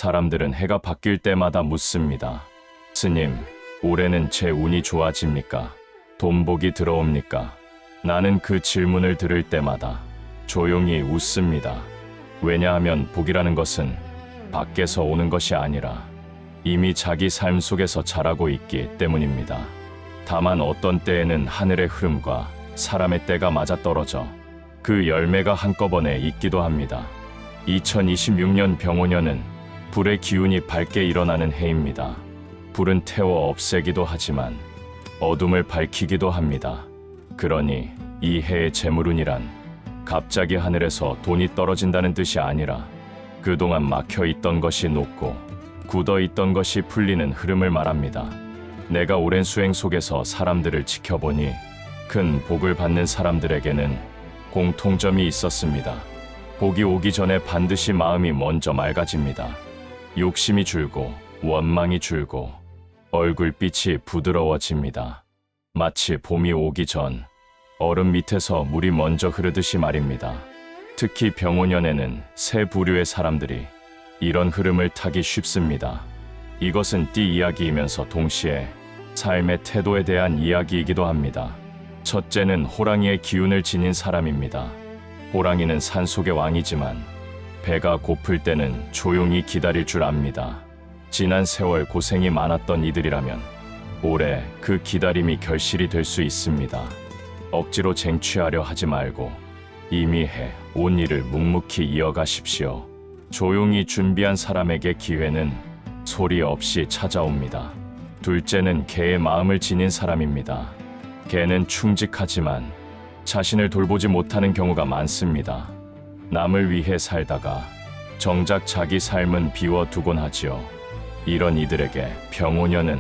사람들은 해가 바뀔 때마다 묻습니다. 스님, 올해는 제 운이 좋아집니까? 돈복이 들어옵니까? 나는 그 질문을 들을 때마다 조용히 웃습니다. 왜냐하면 복이라는 것은 밖에서 오는 것이 아니라 이미 자기 삶 속에서 자라고 있기 때문입니다. 다만 어떤 때에는 하늘의 흐름과 사람의 때가 맞아떨어져 그 열매가 한꺼번에 있기도 합니다. 2026년 병오년은 불의 기운이 밝게 일어나는 해입니다. 불은 태워 없애기도 하지만 어둠을 밝히기도 합니다. 그러니 이 해의 재물운이란 갑자기 하늘에서 돈이 떨어진다는 뜻이 아니라 그동안 막혀있던 것이 녹고 굳어있던 것이 풀리는 흐름을 말합니다. 내가 오랜 수행 속에서 사람들을 지켜보니 큰 복을 받는 사람들에게는 공통점이 있었습니다. 복이 오기 전에 반드시 마음이 먼저 맑아집니다. 욕심이 줄고 원망이 줄고 얼굴빛이 부드러워집니다. 마치 봄이 오기 전 얼음 밑에서 물이 먼저 흐르듯이 말입니다. 특히 병오년에는 새 부류의 사람들이 이런 흐름을 타기 쉽습니다. 이것은 띠 이야기이면서 동시에 삶의 태도에 대한 이야기이기도 합니다. 첫째는 호랑이의 기운을 지닌 사람입니다. 호랑이는 산속의 왕이지만 배가 고플 때는 조용히 기다릴 줄 압니다. 지난 세월 고생이 많았던 이들이라면 올해 그 기다림이 결실이 될 수 있습니다. 억지로 쟁취하려 하지 말고 이미 해온 일을 묵묵히 이어가십시오. 조용히 준비한 사람에게 기회는 소리 없이 찾아옵니다. 둘째는 개의 마음을 지닌 사람입니다. 개는 충직하지만 자신을 돌보지 못하는 경우가 많습니다. 남을 위해 살다가 정작 자기 삶은 비워두곤 하지요. 이런 이들에게 병오년은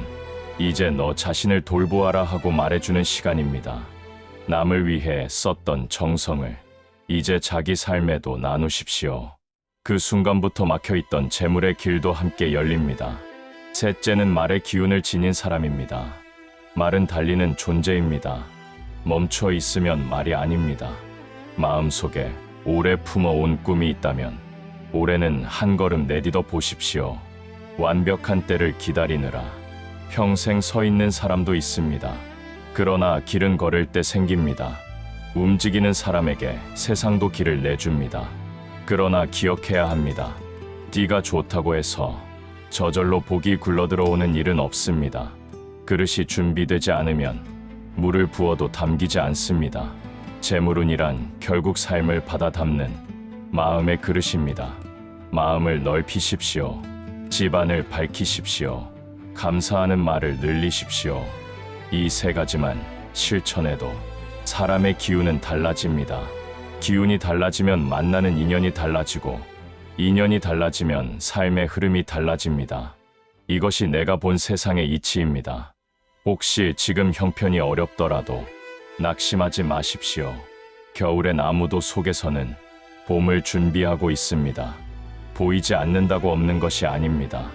이제 너 자신을 돌보아라 하고 말해주는 시간입니다. 남을 위해 썼던 정성을 이제 자기 삶에도 나누십시오. 그 순간부터 막혀있던 재물의 길도 함께 열립니다. 셋째는 말의 기운을 지닌 사람입니다. 말은 달리는 존재입니다. 멈춰 있으면 말이 아닙니다. 마음속에 오래 품어온 꿈이 있다면 올해는 한 걸음 내디뎌 보십시오. 완벽한 때를 기다리느라 평생 서 있는 사람도 있습니다. 그러나 길은 걸을 때 생깁니다. 움직이는 사람에게 세상도 길을 내줍니다. 그러나 기억해야 합니다. 띠가 좋다고 해서 저절로 복이 굴러들어오는 일은 없습니다. 그릇이 준비되지 않으면 물을 부어도 담기지 않습니다. 재물운이란 결국 삶을 받아 담는 마음의 그릇입니다. 마음을 넓히십시오. 집안을 밝히십시오. 감사하는 말을 늘리십시오. 이 세 가지만 실천해도 사람의 기운은 달라집니다. 기운이 달라지면 만나는 인연이 달라지고 인연이 달라지면 삶의 흐름이 달라집니다. 이것이 내가 본 세상의 이치입니다. 혹시 지금 형편이 어렵더라도 낙심하지 마십시오. 겨울의 나무도 속에서는 봄을 준비하고 있습니다. 보이지 않는다고 없는 것이 아닙니다.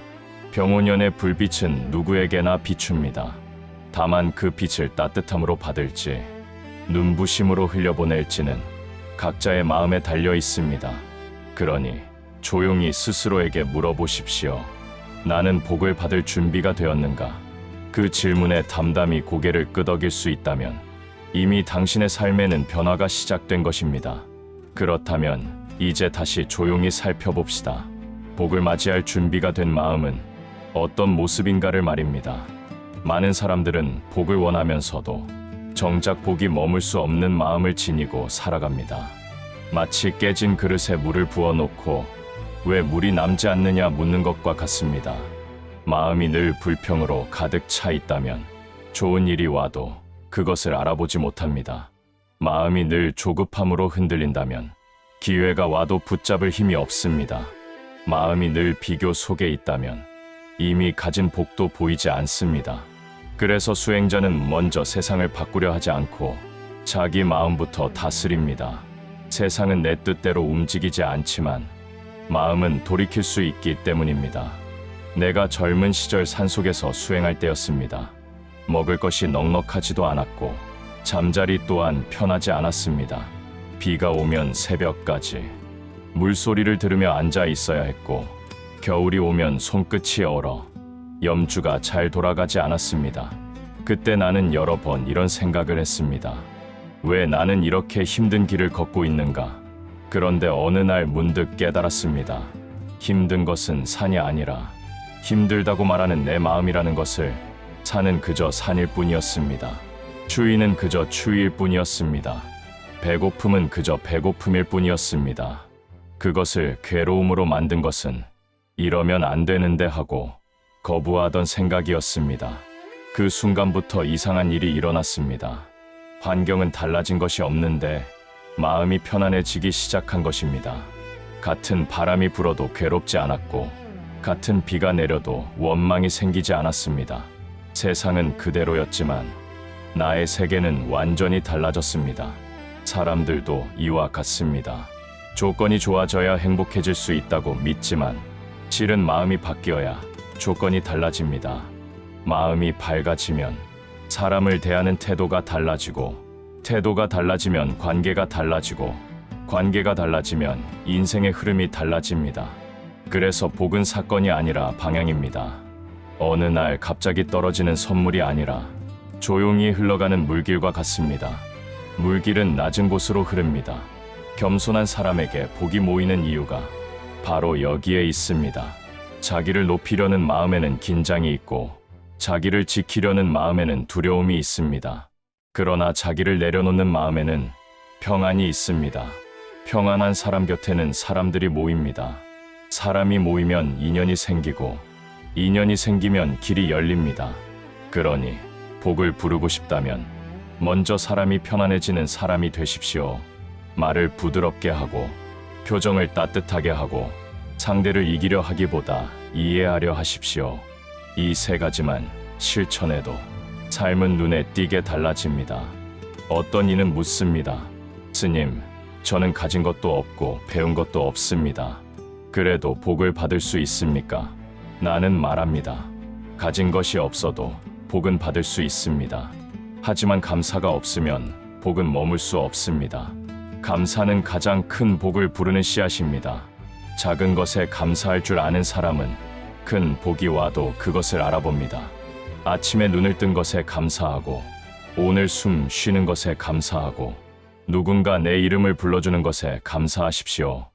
병오년의 불빛은 누구에게나 비춥니다. 다만 그 빛을 따뜻함으로 받을지 눈부심으로 흘려보낼지는 각자의 마음에 달려 있습니다. 그러니 조용히 스스로에게 물어보십시오. 나는 복을 받을 준비가 되었는가? 그 질문에 담담히 고개를 끄덕일 수 있다면 이미 당신의 삶에는 변화가 시작된 것입니다. 그렇다면 이제 다시 조용히 살펴봅시다. 복을 맞이할 준비가 된 마음은 어떤 모습인가를 말입니다. 많은 사람들은 복을 원하면서도 정작 복이 머물 수 없는 마음을 지니고 살아갑니다. 마치 깨진 그릇에 물을 부어놓고 왜 물이 남지 않느냐 묻는 것과 같습니다. 마음이 늘 불평으로 가득 차 있다면 좋은 일이 와도 그것을 알아보지 못합니다. 마음이 늘 조급함으로 흔들린다면 기회가 와도 붙잡을 힘이 없습니다. 마음이 늘 비교 속에 있다면 이미 가진 복도 보이지 않습니다. 그래서 수행자는 먼저 세상을 바꾸려 하지 않고 자기 마음부터 다스립니다. 세상은 내 뜻대로 움직이지 않지만 마음은 돌이킬 수 있기 때문입니다. 내가 젊은 시절 산속에서 수행할 때였습니다. 먹을 것이 넉넉하지도 않았고 잠자리 또한 편하지 않았습니다. 비가 오면 새벽까지 물소리를 들으며 앉아 있어야 했고 겨울이 오면 손끝이 얼어 염주가 잘 돌아가지 않았습니다. 그때 나는 여러 번 이런 생각을 했습니다. 왜 나는 이렇게 힘든 길을 걷고 있는가? 그런데 어느 날 문득 깨달았습니다. 힘든 것은 산이 아니라 힘들다고 말하는 내 마음이라는 것을. 산은 그저 산일 뿐이었습니다. 추위는 그저 추위일 뿐이었습니다. 배고픔은 그저 배고픔일 뿐이었습니다. 그것을 괴로움으로 만든 것은 이러면 안 되는데 하고 거부하던 생각이었습니다. 그 순간부터 이상한 일이 일어났습니다. 환경은 달라진 것이 없는데 마음이 편안해지기 시작한 것입니다. 같은 바람이 불어도 괴롭지 않았고 같은 비가 내려도 원망이 생기지 않았습니다. 세상은 그대로였지만 나의 세계는 완전히 달라졌습니다. 사람들도 이와 같습니다. 조건이 좋아져야 행복해질 수 있다고 믿지만 실은 마음이 바뀌어야 조건이 달라집니다. 마음이 밝아지면 사람을 대하는 태도가 달라지고 태도가 달라지면 관계가 달라지고 관계가 달라지면 인생의 흐름이 달라집니다. 그래서 복은 사건이 아니라 방향입니다. 어느 날 갑자기 떨어지는 선물이 아니라 조용히 흘러가는 물길과 같습니다. 물길은 낮은 곳으로 흐릅니다. 겸손한 사람에게 복이 모이는 이유가 바로 여기에 있습니다. 자기를 높이려는 마음에는 긴장이 있고 자기를 지키려는 마음에는 두려움이 있습니다. 그러나 자기를 내려놓는 마음에는 평안이 있습니다. 평안한 사람 곁에는 사람들이 모입니다. 사람이 모이면 인연이 생기고 인연이 생기면 길이 열립니다. 그러니 복을 부르고 싶다면 먼저 사람이 편안해지는 사람이 되십시오. 말을 부드럽게 하고 표정을 따뜻하게 하고 상대를 이기려 하기보다 이해하려 하십시오. 이 세 가지만 실천해도 삶은 눈에 띄게 달라집니다. 어떤 이는 묻습니다. 스님, 저는 가진 것도 없고 배운 것도 없습니다. 그래도 복을 받을 수 있습니까? 나는 말합니다. 가진 것이 없어도 복은 받을 수 있습니다. 하지만 감사가 없으면 복은 머물 수 없습니다. 감사는 가장 큰 복을 부르는 씨앗입니다. 작은 것에 감사할 줄 아는 사람은 큰 복이 와도 그것을 알아봅니다. 아침에 눈을 뜬 것에 감사하고 오늘 숨 쉬는 것에 감사하고 누군가 내 이름을 불러주는 것에 감사하십시오.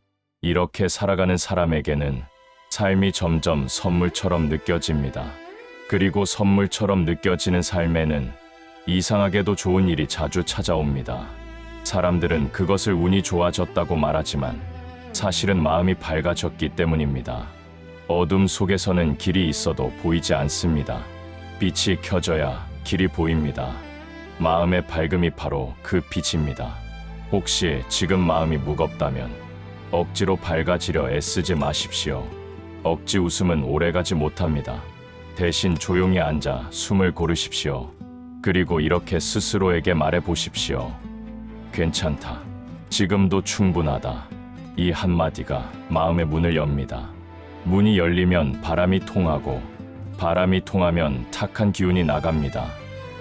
이렇게 살아가는 사람에게는 삶이 점점 선물처럼 느껴집니다. 그리고 선물처럼 느껴지는 삶에는 이상하게도 좋은 일이 자주 찾아옵니다. 사람들은 그것을 운이 좋아졌다고 말하지만 사실은 마음이 밝아졌기 때문입니다. 어둠 속에서는 길이 있어도 보이지 않습니다. 빛이 켜져야 길이 보입니다. 마음의 밝음이 바로 그 빛입니다. 혹시 지금 마음이 무겁다면 억지로 밝아지려 애쓰지 마십시오. 억지 웃음은 오래가지 못합니다. 대신 조용히 앉아 숨을 고르십시오. 그리고 이렇게 스스로에게 말해 보십시오. 괜찮다. 지금도 충분하다. 이 한마디가 마음의 문을 엽니다. 문이 열리면 바람이 통하고 바람이 통하면 탁한 기운이 나갑니다.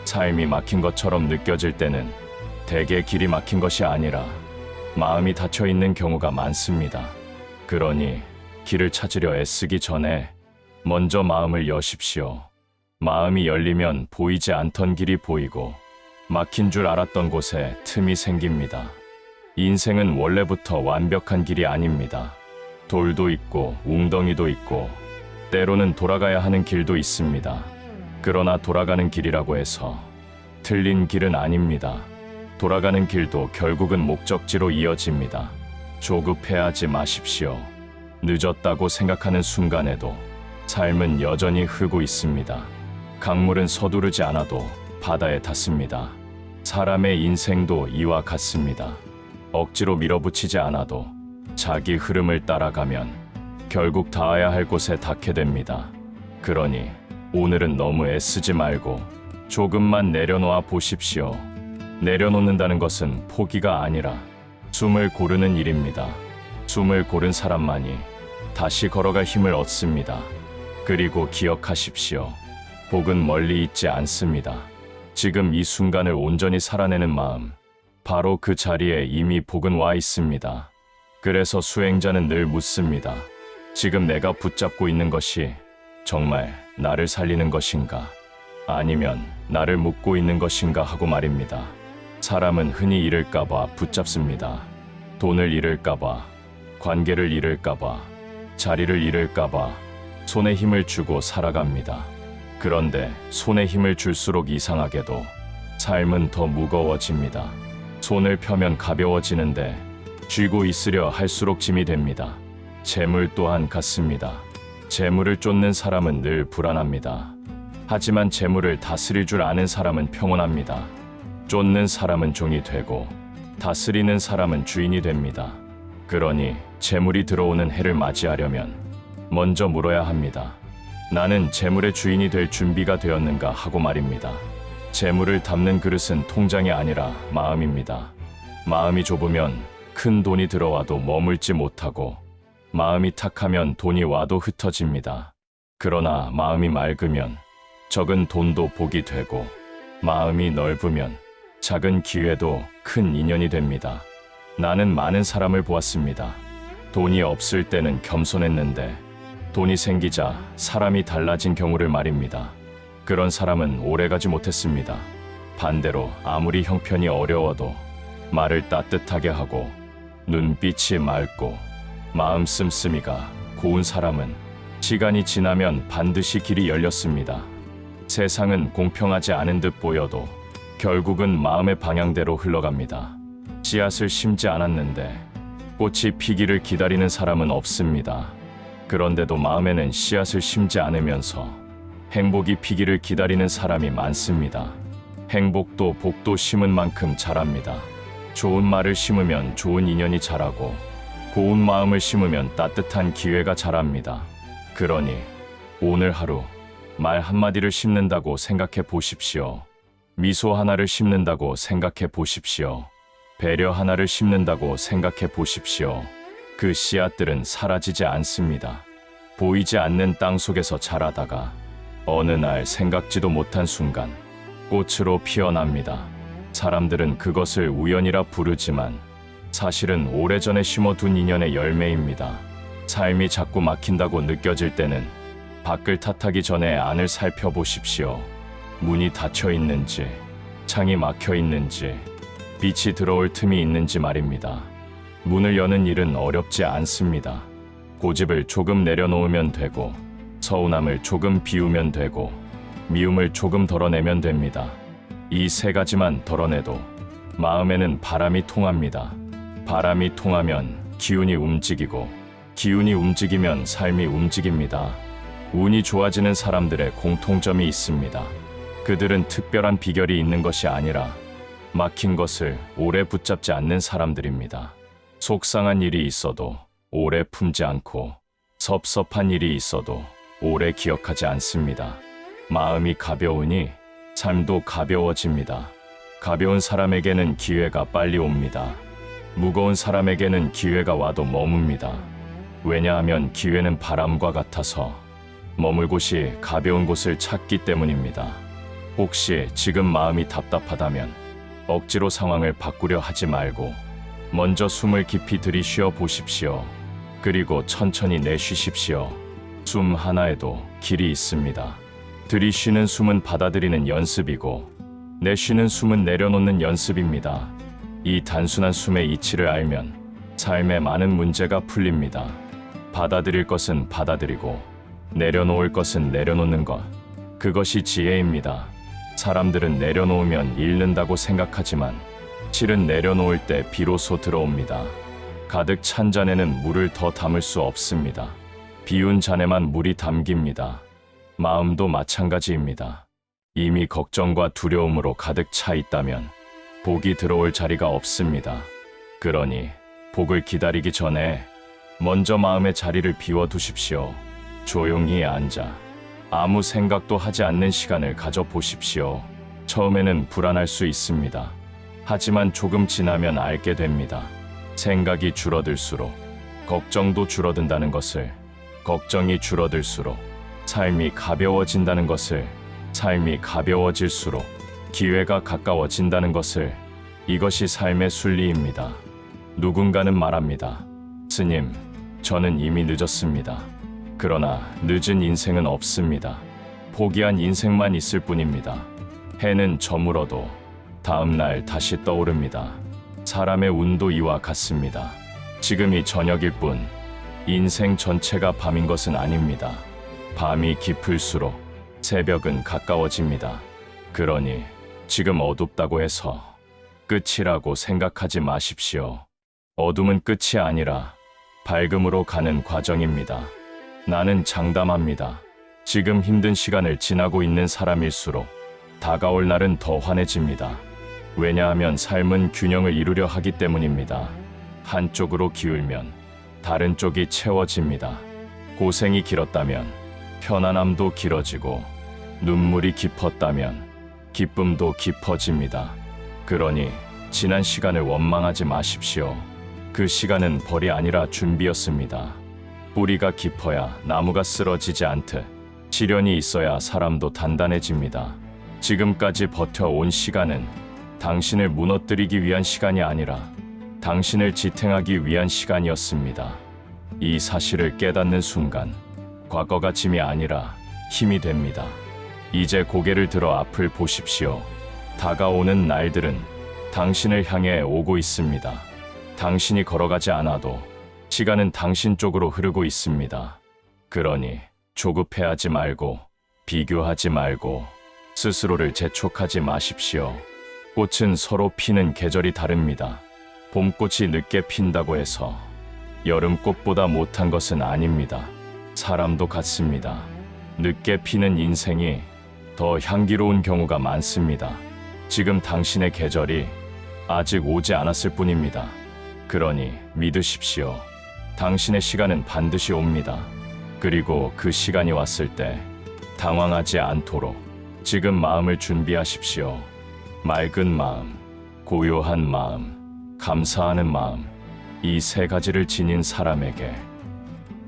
삶이 막힌 것처럼 느껴질 때는 대개 길이 막힌 것이 아니라 마음이 닫혀 있는 경우가 많습니다. 그러니 길을 찾으려 애쓰기 전에 먼저 마음을 여십시오. 마음이 열리면 보이지 않던 길이 보이고 막힌 줄 알았던 곳에 틈이 생깁니다. 인생은 원래부터 완벽한 길이 아닙니다. 돌도 있고 웅덩이도 있고 때로는 돌아가야 하는 길도 있습니다. 그러나 돌아가는 길이라고 해서 틀린 길은 아닙니다. 돌아가는 길도 결국은 목적지로 이어집니다. 조급해하지 마십시오. 늦었다고 생각하는 순간에도 삶은 여전히 흐르고 있습니다. 강물은 서두르지 않아도 바다에 닿습니다. 사람의 인생도 이와 같습니다. 억지로 밀어붙이지 않아도 자기 흐름을 따라가면 결국 닿아야 할 곳에 닿게 됩니다. 그러니 오늘은 너무 애쓰지 말고 조금만 내려놓아 보십시오. 내려놓는다는 것은 포기가 아니라 숨을 고르는 일입니다. 숨을 고른 사람만이 다시 걸어갈 힘을 얻습니다. 그리고 기억하십시오. 복은 멀리 있지 않습니다. 지금 이 순간을 온전히 살아내는 마음, 바로 그 자리에 이미 복은 와 있습니다. 그래서 수행자는 늘 묻습니다. 지금 내가 붙잡고 있는 것이 정말 나를 살리는 것인가? 아니면 나를 묶고 있는 것인가 하고 말입니다. 사람은 흔히 잃을까봐 붙잡습니다. 돈을 잃을까봐, 관계를 잃을까봐, 자리를 잃을까봐 손에 힘을 주고 살아갑니다. 그런데 손에 힘을 줄수록 이상하게도 삶은 더 무거워집니다. 손을 펴면 가벼워지는데 쥐고 있으려 할수록 짐이 됩니다. 재물 또한 같습니다. 재물을 쫓는 사람은 늘 불안합니다. 하지만 재물을 다스릴 줄 아는 사람은 평온합니다. 쫓는 사람은 종이 되고 다스리는 사람은 주인이 됩니다. 그러니 재물이 들어오는 해를 맞이하려면 먼저 물어야 합니다. 나는 재물의 주인이 될 준비가 되었는가 하고 말입니다. 재물을 담는 그릇은 통장이 아니라 마음입니다. 마음이 좁으면 큰 돈이 들어와도 머물지 못하고, 마음이 탁하면 돈이 와도 흩어집니다. 그러나 마음이 맑으면 적은 돈도 복이 되고, 마음이 넓으면 작은 기회도 큰 인연이 됩니다. 나는 많은 사람을 보았습니다. 돈이 없을 때는 겸손했는데 돈이 생기자 사람이 달라진 경우를 말입니다. 그런 사람은 오래가지 못했습니다. 반대로 아무리 형편이 어려워도 말을 따뜻하게 하고 눈빛이 맑고 마음 씀씀이가 고운 사람은 시간이 지나면 반드시 길이 열렸습니다. 세상은 공평하지 않은 듯 보여도 결국은 마음의 방향대로 흘러갑니다. 씨앗을 심지 않았는데 꽃이 피기를 기다리는 사람은 없습니다. 그런데도 마음에는 씨앗을 심지 않으면서 행복이 피기를 기다리는 사람이 많습니다. 행복도 복도 심은 만큼 자랍니다. 좋은 말을 심으면 좋은 인연이 자라고, 고운 마음을 심으면 따뜻한 기회가 자랍니다. 그러니 오늘 하루 말 한마디를 심는다고 생각해 보십시오. 미소 하나를 심는다고 생각해 보십시오. 배려 하나를 심는다고 생각해 보십시오. 그 씨앗들은 사라지지 않습니다. 보이지 않는 땅 속에서 자라다가 어느 날 생각지도 못한 순간 꽃으로 피어납니다. 사람들은 그것을 우연이라 부르지만 사실은 오래전에 심어둔 인연의 열매입니다. 삶이 자꾸 막힌다고 느껴질 때는 밖을 탓하기 전에 안을 살펴보십시오. 문이 닫혀 있는지, 창이 막혀 있는지, 빛이 들어올 틈이 있는지 말입니다. 문을 여는 일은 어렵지 않습니다. 고집을 조금 내려놓으면 되고, 서운함을 조금 비우면 되고, 미움을 조금 덜어내면 됩니다. 이 세 가지만 덜어내도 마음에는 바람이 통합니다. 바람이 통하면 기운이 움직이고, 기운이 움직이면 삶이 움직입니다. 운이 좋아지는 사람들의 공통점이 있습니다. 그들은 특별한 비결이 있는 것이 아니라 막힌 것을 오래 붙잡지 않는 사람들입니다. 속상한 일이 있어도 오래 품지 않고, 섭섭한 일이 있어도 오래 기억하지 않습니다. 마음이 가벼우니 삶도 가벼워집니다. 가벼운 사람에게는 기회가 빨리 옵니다. 무거운 사람에게는 기회가 와도 머뭅니다. 왜냐하면 기회는 바람과 같아서 머물 곳이 가벼운 곳을 찾기 때문입니다. 혹시 지금 마음이 답답하다면 억지로 상황을 바꾸려 하지 말고 먼저 숨을 깊이 들이쉬어 보십시오. 그리고 천천히 내쉬십시오. 숨 하나에도 길이 있습니다. 들이쉬는 숨은 받아들이는 연습이고 내쉬는 숨은 내려놓는 연습입니다. 이 단순한 숨의 이치를 알면 삶의 많은 문제가 풀립니다. 받아들일 것은 받아들이고 내려놓을 것은 내려놓는 것, 그것이 지혜입니다. 사람들은 내려놓으면 잃는다고 생각하지만 실은 내려놓을 때 비로소 들어옵니다. 가득 찬 잔에는 물을 더 담을 수 없습니다. 비운 잔에만 물이 담깁니다. 마음도 마찬가지입니다. 이미 걱정과 두려움으로 가득 차 있다면 복이 들어올 자리가 없습니다. 그러니 복을 기다리기 전에 먼저 마음의 자리를 비워두십시오. 조용히 앉아 아무 생각도 하지 않는 시간을 가져보십시오. 처음에는 불안할 수 있습니다. 하지만 조금 지나면 알게 됩니다. 생각이 줄어들수록 걱정도 줄어든다는 것을, 걱정이 줄어들수록 삶이 가벼워진다는 것을, 삶이 가벼워질수록 기회가 가까워진다는 것을, 이것이 삶의 순리입니다. 누군가는 말합니다. 스님, 저는 이미 늦었습니다. 그러나 늦은 인생은 없습니다. 포기한 인생만 있을 뿐입니다. 해는 저물어도 다음 날 다시 떠오릅니다. 사람의 운도 이와 같습니다. 지금이 저녁일 뿐 인생 전체가 밤인 것은 아닙니다. 밤이 깊을수록 새벽은 가까워집니다. 그러니 지금 어둡다고 해서 끝이라고 생각하지 마십시오. 어둠은 끝이 아니라 밝음으로 가는 과정입니다. 나는 장담합니다. 지금 힘든 시간을 지나고 있는 사람일수록 다가올 날은 더 환해집니다. 왜냐하면 삶은 균형을 이루려 하기 때문입니다. 한쪽으로 기울면 다른 쪽이 채워집니다. 고생이 길었다면 편안함도 길어지고, 눈물이 깊었다면 기쁨도 깊어집니다. 그러니 지난 시간을 원망하지 마십시오. 그 시간은 벌이 아니라 준비였습니다. 뿌리가 깊어야 나무가 쓰러지지 않듯 시련이 있어야 사람도 단단해집니다. 지금까지 버텨온 시간은 당신을 무너뜨리기 위한 시간이 아니라 당신을 지탱하기 위한 시간이었습니다. 이 사실을 깨닫는 순간 과거가 짐이 아니라 힘이 됩니다. 이제 고개를 들어 앞을 보십시오. 다가오는 날들은 당신을 향해 오고 있습니다. 당신이 걸어가지 않아도 시간은 당신 쪽으로 흐르고 있습니다. 그러니 조급해하지 말고, 비교하지 말고, 스스로를 재촉하지 마십시오. 꽃은 서로 피는 계절이 다릅니다. 봄꽃이 늦게 핀다고 해서 여름꽃보다 못한 것은 아닙니다. 사람도 같습니다. 늦게 피는 인생이 더 향기로운 경우가 많습니다. 지금 당신의 계절이 아직 오지 않았을 뿐입니다. 그러니 믿으십시오. 당신의 시간은 반드시 옵니다. 그리고 그 시간이 왔을 때 당황하지 않도록 지금 마음을 준비하십시오. 맑은 마음, 고요한 마음, 감사하는 마음, 이 세 가지를 지닌 사람에게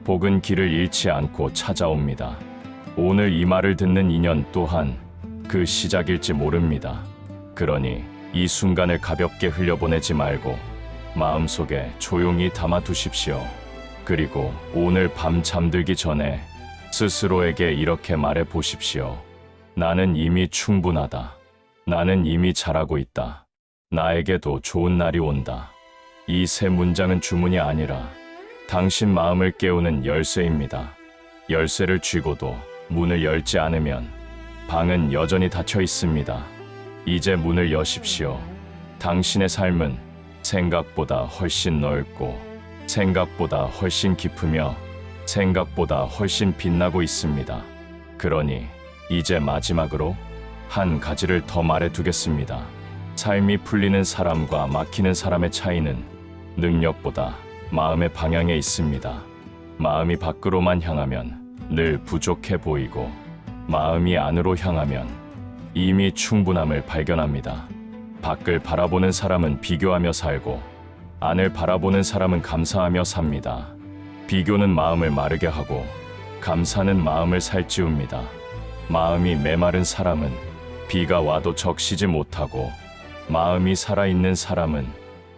복은 길을 잃지 않고 찾아옵니다. 오늘 이 말을 듣는 인연 또한 그 시작일지 모릅니다. 그러니 이 순간을 가볍게 흘려보내지 말고 마음속에 조용히 담아두십시오. 그리고 오늘 밤 잠들기 전에 스스로에게 이렇게 말해 보십시오. 나는 이미 충분하다. 나는 이미 잘하고 있다. 나에게도 좋은 날이 온다. 이 세 문장은 주문이 아니라 당신 마음을 깨우는 열쇠입니다. 열쇠를 쥐고도 문을 열지 않으면 방은 여전히 닫혀 있습니다. 이제 문을 여십시오. 당신의 삶은 생각보다 훨씬 넓고, 생각보다 훨씬 깊으며, 생각보다 훨씬 빛나고 있습니다. 그러니 이제 마지막으로 한 가지를 더 말해두겠습니다. 삶이 풀리는 사람과 막히는 사람의 차이는 능력보다 마음의 방향에 있습니다. 마음이 밖으로만 향하면 늘 부족해 보이고, 마음이 안으로 향하면 이미 충분함을 발견합니다. 밖을 바라보는 사람은 비교하며 살고, 안을 바라보는 사람은 감사하며 삽니다. 비교는 마음을 마르게 하고, 감사는 마음을 살찌웁니다. 마음이 메마른 사람은 비가 와도 적시지 못하고, 마음이 살아있는 사람은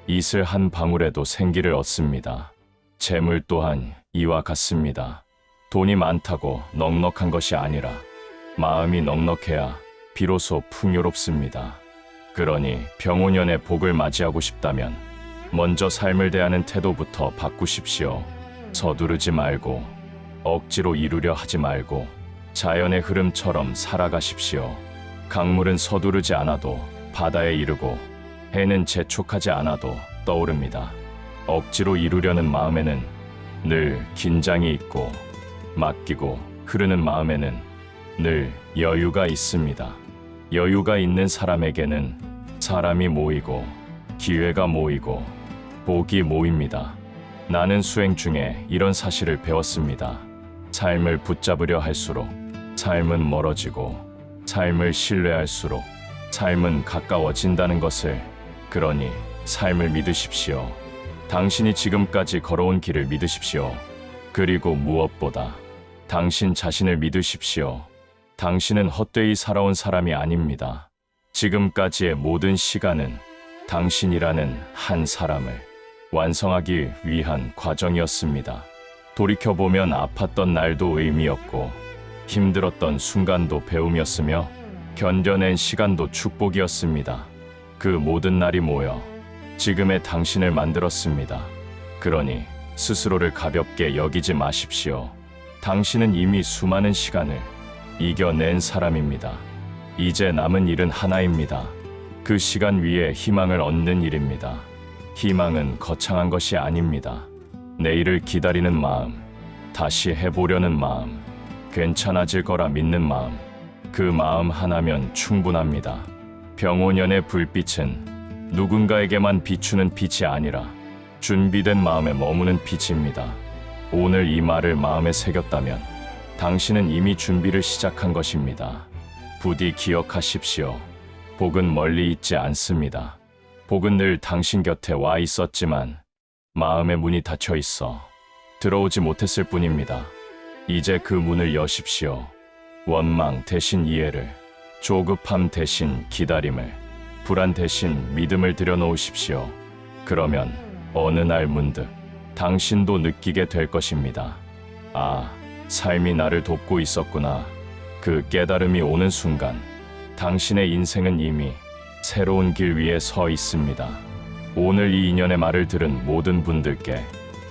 이슬 한 방울에도 생기를 얻습니다. 재물 또한 이와 같습니다. 돈이 많다고 넉넉한 것이 아니라 마음이 넉넉해야 비로소 풍요롭습니다. 그러니 병오년의 복을 맞이하고 싶다면 먼저 삶을 대하는 태도부터 바꾸십시오. 서두르지 말고, 억지로 이루려 하지 말고 자연의 흐름처럼 살아가십시오. 강물은 서두르지 않아도 바다에 이르고, 해는 재촉하지 않아도 떠오릅니다. 억지로 이루려는 마음에는 늘 긴장이 있고, 맡기고 흐르는 마음에는 늘 여유가 있습니다. 여유가 있는 사람에게는 사람이 모이고, 기회가 모이고, 복이 모입니다. 나는 수행 중에 이런 사실을 배웠습니다. 삶을 붙잡으려 할수록 삶은 멀어지고, 삶을 신뢰할수록 삶은 가까워진다는 것을. 그러니 삶을 믿으십시오. 당신이 지금까지 걸어온 길을 믿으십시오. 그리고 무엇보다 당신 자신을 믿으십시오. 당신은 헛되이 살아온 사람이 아닙니다. 지금까지의 모든 시간은 당신이라는 한 사람을 완성하기 위한 과정이었습니다. 돌이켜보면 아팠던 날도 의미였고 힘들었던 순간도 배움이었으며 견뎌낸 시간도 축복이었습니다. 그 모든 날이 모여 지금의 당신을 만들었습니다. 그러니 스스로를 가볍게 여기지 마십시오. 당신은 이미 수많은 시간을 이겨낸 사람입니다. 이제 남은 일은 하나입니다. 그 시간 위에 희망을 얻는 일입니다. 희망은 거창한 것이 아닙니다. 내일을 기다리는 마음, 다시 해보려는 마음, 괜찮아질 거라 믿는 마음, 그 마음 하나면 충분합니다. 병오년의 불빛은 누군가에게만 비추는 빛이 아니라 준비된 마음에 머무는 빛입니다. 오늘 이 말을 마음에 새겼다면 당신은 이미 준비를 시작한 것입니다. 부디 기억하십시오. 복은 멀리 있지 않습니다. 복은 늘 당신 곁에 와 있었지만 마음의 문이 닫혀 있어 들어오지 못했을 뿐입니다. 이제 그 문을 여십시오. 원망 대신 이해를, 조급함 대신 기다림을, 불안 대신 믿음을 들여놓으십시오. 그러면 어느 날 문득 당신도 느끼게 될 것입니다. 아, 삶이 나를 돕고 있었구나. 그 깨달음이 오는 순간 당신의 인생은 이미 새로운 길 위에 서 있습니다. 오늘 이 인연의 말을 들은 모든 분들께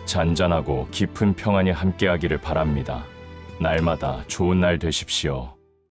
잔잔하고 깊은 평안이 함께하기를 바랍니다. 날마다 좋은 날 되십시오.